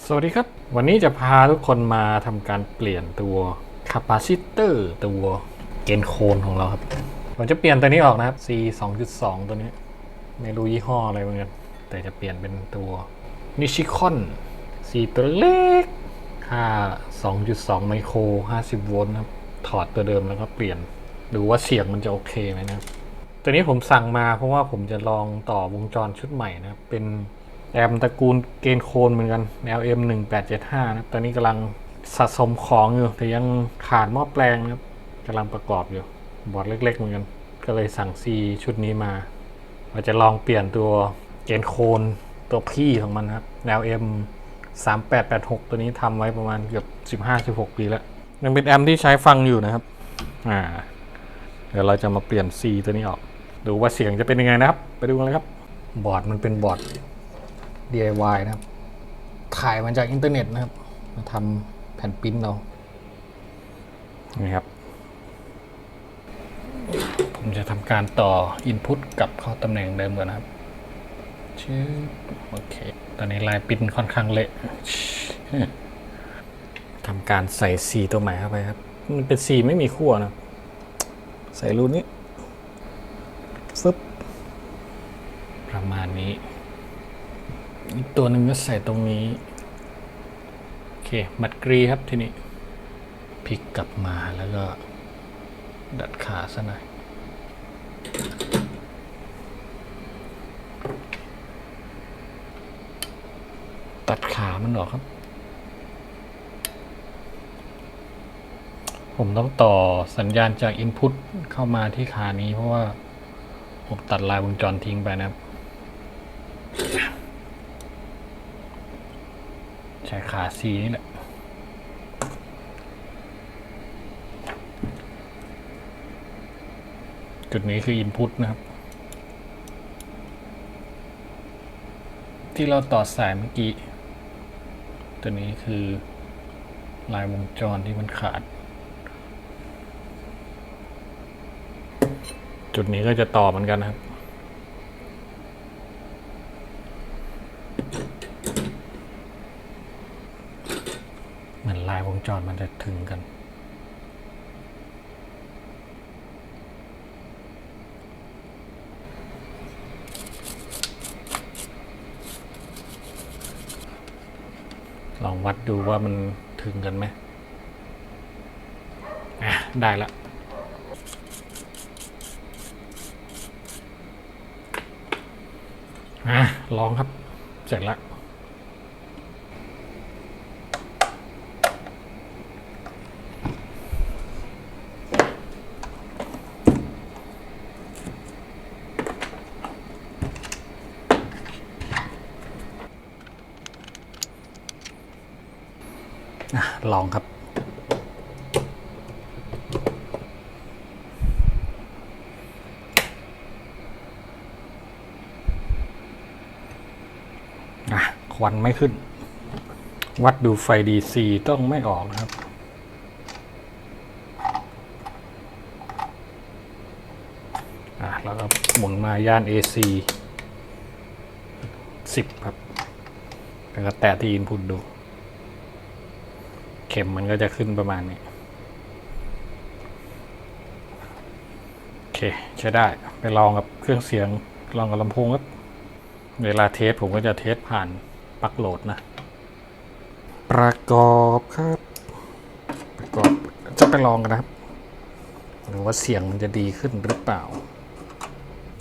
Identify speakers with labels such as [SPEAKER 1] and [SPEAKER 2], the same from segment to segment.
[SPEAKER 1] สวัสดีครับวันนี้จะพาทุกคนมาทำการเปลี่ยนตัวคาปาซิเตอร์ตัวเกนโคนของเราครับผมจะเปลี่ยนตัวนี้ออกนะครับ C 2.2 ตัวนี้ไม่รู้ยี่ห้ออะไรเหมือนกันแต่จะเปลี่ยนเป็นตัวนิชิคอน C ตัวเล็กค่า 2.2 ไมโคร 50 โวลต์ครับถอดตัวเดิมแล้วก็เปลี่ยนดูว่าเสียงมันจะโอเคไหมนะครับตัวนี้ผมสั่งมาเพราะว่าผมจะลองต่อวงจรชุดใหม่นะครับเป็นแอมตระกูลเกนโคนเหมือนกัน LM 1875นะตอนนี้กำลังสะสมของอยู่แต่ยังขาดหม้อแปลงนะครับกำลังประกอบอยู่บอร์ดเล็กๆเหมือนกันก็เลยสั่งซีชุดนี้มาเราจะลองเปลี่ยนตัวเกนโคนตัวพี่ของมันครับ LM 3886ตัวนี้ทำไว้ประมาณเกือบ 15-16 ปีแล้วยังเป็นแอมที่ใช้ฟังอยู่นะครับเดี๋ยวเราจะมาเปลี่ยน C ตัวนี้ออกดูว่าเสียงจะเป็นยังไงนะครับไปดูกันเลยครับบอร์ดมันเป็นบอร์ดDIY นะครับถ่ายมาจากอินเทอร์เน็ตนะครับมาทำแผ่นปิ้นเรานี่ครับผมจะทำการต่อ Input กับเข้าตำแหน่งเดิมก่อนนะครับชื่อโอเคตอนนี้ลายปิ้นค่อนข้างเละทำการใส่สีตัวใหม่เข้าไปครับมันเป็นสีไม่มีขั้วนะใส่รูนี้ฟึบประมาณนี้อีกตัวหนึ่งก็ใส่ตรงนี้โอเคมัดกรีครับทีนี้พลิกกลับมาแล้วก็ดัดขาซะหน่อยตัดขามันออกครับผมต้องต่อสัญญาณจาก Input เข้ามาที่ขานี้เพราะว่าผมตัดลายวงจรทิ้งไปนะครับใช้ขา C นี่แหละจุดนี้คือ Input นะครับที่เราต่อสายเมื่อกี้ตัวนี้คือลายวงจรที่มันขาดจุดนี้ก็จะต่อเหมือนกันนะครับเหมือนลายวงจรมันจะถึงกันลองวัดดูว่ามันถึงกันไหมได้ละลองครับเสร็จแล้วลองครับควันไม่ขึ้นวัดดูไฟ DC ต้องไม่ออกนะครับแล้วก็หมุนมาย่าน AC 10ครับแล้วก็แตะที่ Input ดูเข็มมันก็จะขึ้นประมาณนี้โอเคใช้ได้ไปลองกับเครื่องเสียงลองกับลำโพงครับเวลาเทสผมก็จะเทสผ่านปลั๊กโหลดนะประกอบครับประกอบจะไปลองกันนะครับหรือว่าเสียงมันจะดีขึ้นหรือเปล่า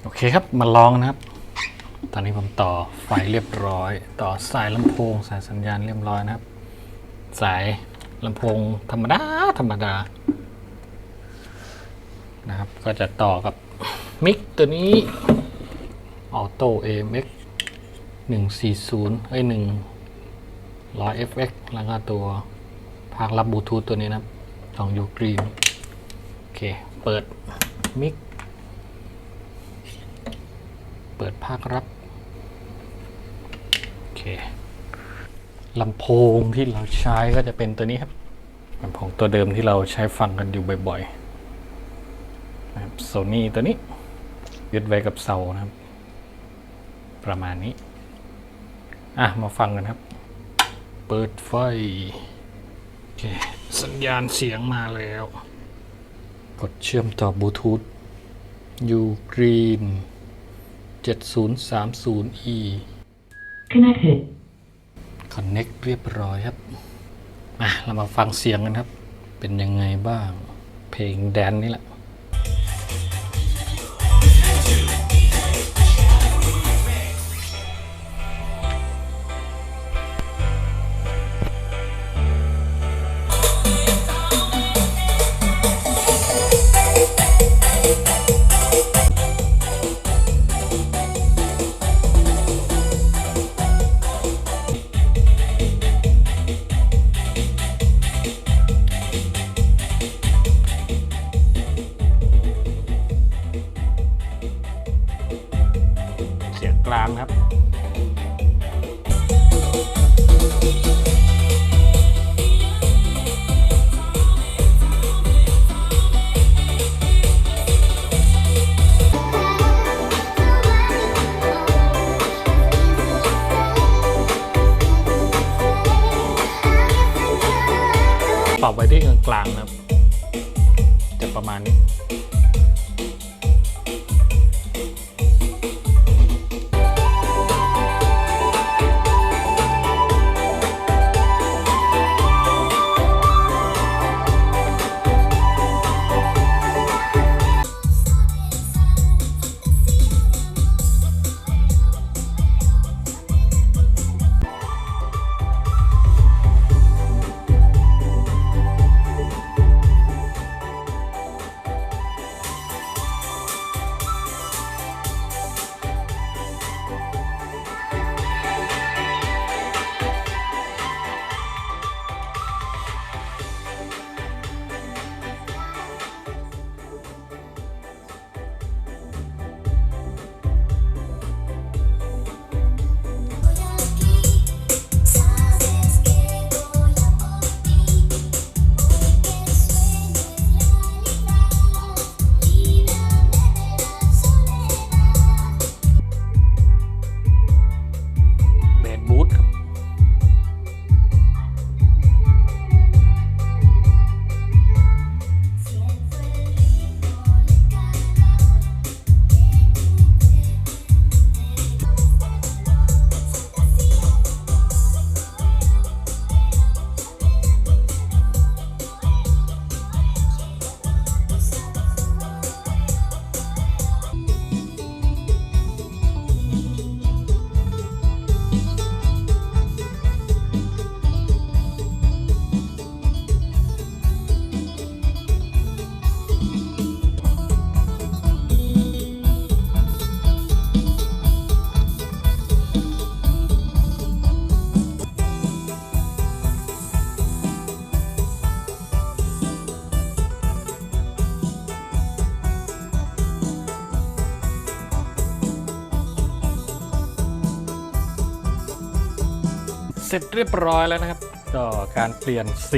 [SPEAKER 1] โอเคครับมาลองนะครับตอนนี้ผมต่อไฟเรียบร้อยต่อสายลำโพงสายสัญญาณเรียบร้อยนะครับสายลำโพงธรรมดานะครับก็จะต่อกับมิกตัวนี้ Auto AMX 140 100 FX แล้วก็ตัวภาครับ บลูทูธตัวนี้นะครับของยูกรีนโอเคเปิดมิกเปิดภาครับโอเคลำโพงที่เราใช้ก็จะเป็นตัวนี้ครับลำโพงตัวเดิมที่เราใช้ฟังกันอยู่บ่อยๆนะครับโซนี่ตัวนี้ยึดไว้กับเสานะครับประมาณนี้มาฟังกันครับ เปิดไฟโอเคสัญญาณเสียงมาแล้ว กดเชื่อมต่อบลูทูธ U Green 7030E
[SPEAKER 2] Connected
[SPEAKER 1] Connect เรียบร้อยครับเรามาฟังเสียงกันครับ เป็นยังไงบ้าง เพลงแดนนี่แหละ เสียงกลางครับปรับไว้ที่กลางๆนะครับ จะประมาณนี้ เบสบูทครับเสร็จเรียบร้อยแล้วนะครับ ก็การเปลี่ยน C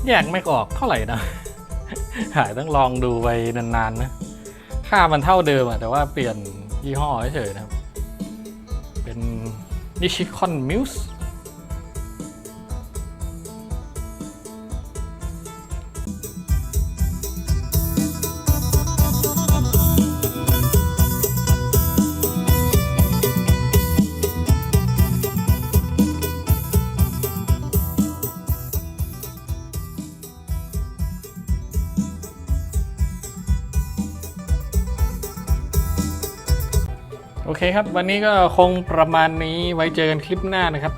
[SPEAKER 1] แยกไม่ออกเท่าไหร่นะ หายต้องลองดูไปนานๆนะ ค่ามันเท่าเดิมแต่ว่าเปลี่ยนยี่ห้อเฉยๆนะครับ เป็น Nichicon Muse โอเคครับวันนี้ก็คงประมาณนี้ไว้เจอกันคลิปหน้านะครับ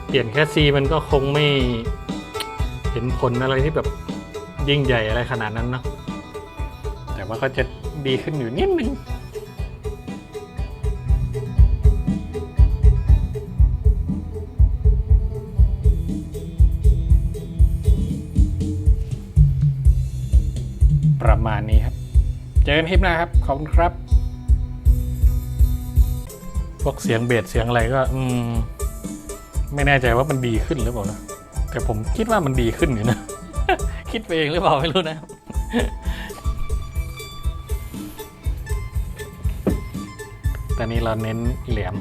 [SPEAKER 1] เปลี่ยนแค่ C มันก็คงไม่เห็นผลอะไรที่แบบยิ่งใหญ่อะไรขนาดนั้นเนาะแต่ว่าก็จะดีขึ้นอยู่นิดนึงประมาณนี้ครับเจอกันคลิปหน้าครับขอบคุณครับพวกเสียงเบสเสียงอะไรก็ไม่แน่ใจว่ามันดีขึ้นหรือเปล่านะแต่ผมคิดว่ามันดีขึ้นอยู่นะ คิดไปเองหรือเปล่าไม่รู้นะโอเค ตอนนี้เราเน้นแหลม